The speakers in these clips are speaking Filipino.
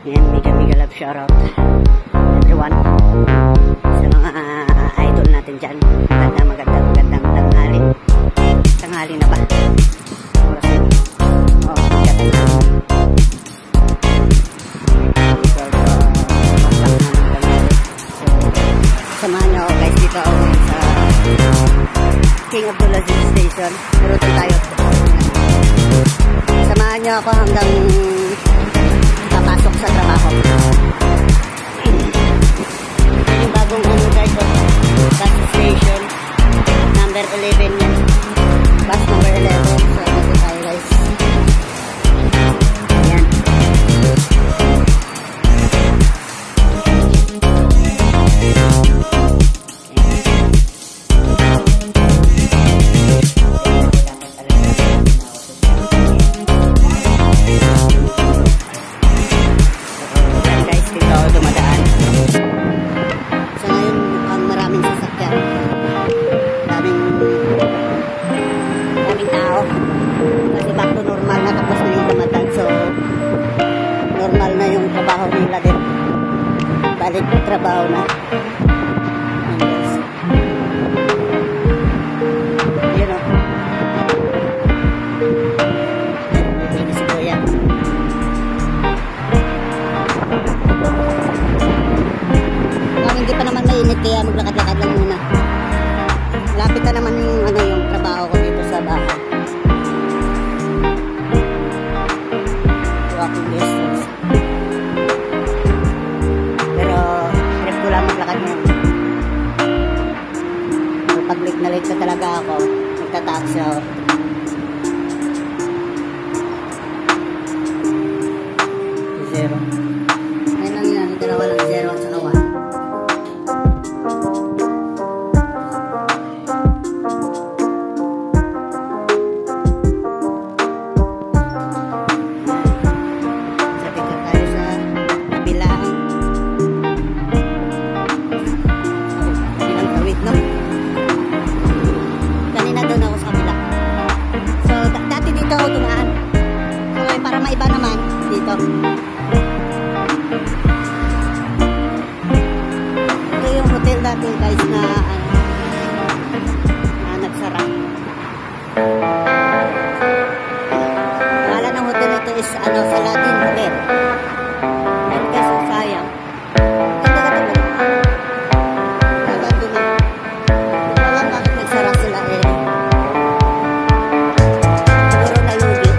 Yan, mega love shoutout everyone sa mga idol natin dyan. Magandang tanghali na ba? Oras na. Samahan nyo ako guys, dito ako sa King Abdulaziz Station. Meron tayo. Samahan nyo ako hanggang papasok sa trabaho. Yung bagong guys, bus station number 11 yan. Bus number 11. So dito tayo guys. Ayan. Balik trabaho na. Yun o. Hindi si Kuya. Hindi pa naman mainit kaya maglakad-lakad lang muna. Lapit na naman yung trabaho ko dito sa bahay. Walking distance. Pag late na late na talaga ako, magta-taxi ako. Zero. Ngayon lang yun, dalawa lang, 0 at saka 1. Iba naman dito. Ito yung hotel dati guys na nagsara. Pangalan ng hotel ito is Saladin Hotel. Ayan guys, sayang. Ganda na. Alam bakit nagsara sila eh. Siguro na lugi.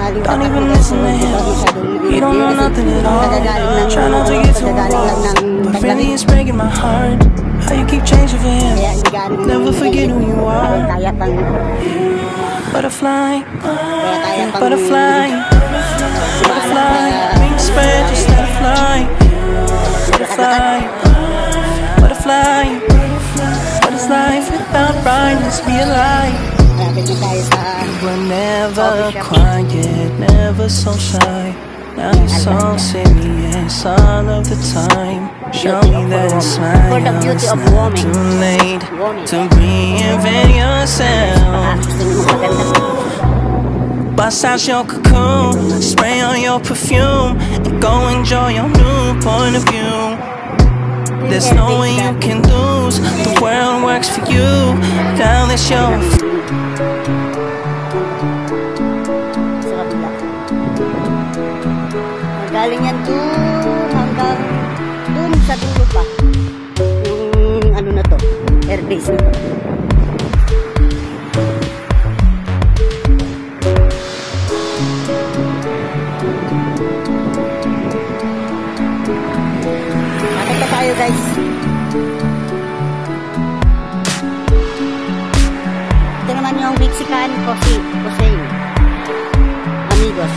galing sa Don't even Pakugas, listen to him. He don't know nothing at all. Try not to get too involved, but really it's breaking my heart. How you keep changing for him. Never forget who you are. Butterfly, butterfly, butterfly. Wings spread, just let it fly. Butterfly, butterfly. What is life without brightness? Be alive. We're never quiet, never so shy. Now you're so serious all of the time. Show me that a smile is not too late to reinvent yourself. Bust out your cocoon, spray on your perfume, and go enjoy your new point of view. There's no way you can lose, the world works for you. Now it's your galing yan doon hanggang doon sa dulo pa yung ano na to, airbase na to. Nakita tayo guys. Ito naman yung Mexican coffee Hussein amigos.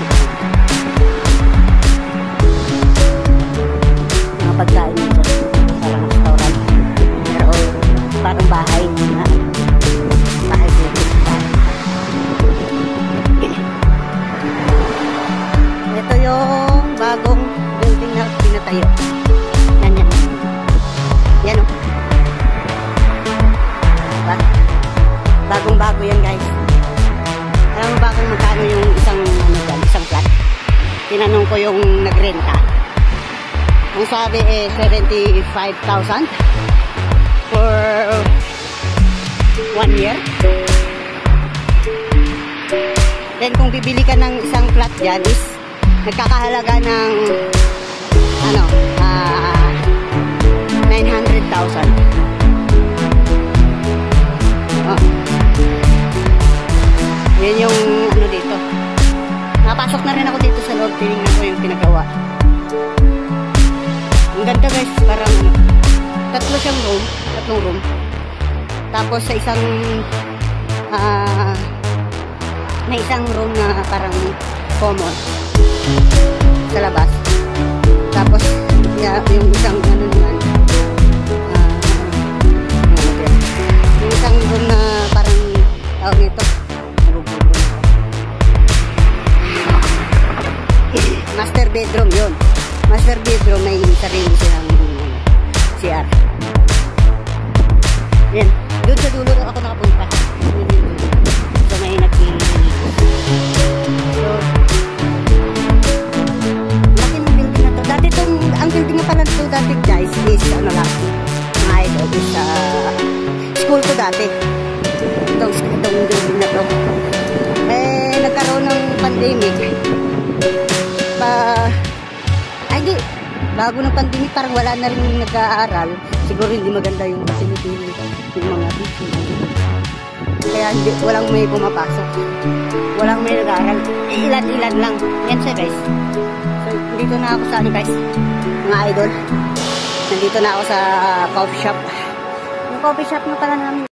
Pagkain nito parang restaurant pero parang bahay na bahay dito. Ito yung bagong building na pinatayo. Yan o bagong bago yan guys. Alam mo ba kung magkano yung isang flat? Tinanong ko yung nagrenta. Ang sabi eh 75,000 for 1 year. Then kung bibili ka ng isang flat dyan is nagkakahalaga ng 900,000. Yan yung ano dito. Napasok na rin ako dito sa loob. Tinignan ko yung pinagawa. Ang ganda guys, parang tatlong room. Tapos sa isang may isang room na parang common sa labas. Tapos yung isang ano naman yung isang room na parang tawag nito master bedroom yun. Master bedroom, may sarili silang CR. Yan. Doon sa dulo ako nakapunta. So may nagpilinis. So, laki ng building na to. Dati ang building na pala to dati guys is ano lang, mga idol is school ko dati. Itong building na to. Eh, nagkaroon ng pandemic. Bago ng pandemic parang wala na rin nag-aaral. Siguro hindi maganda yung facility yung mga teaching. Kaya walang may pumapasok. Walang may nag-aaral. Ilan-ilan lang. Yan siya guys. So dito na ako sa ano guys, mga idol. Nandito na ako sa coffee shop. Yung coffee shop na pala namin.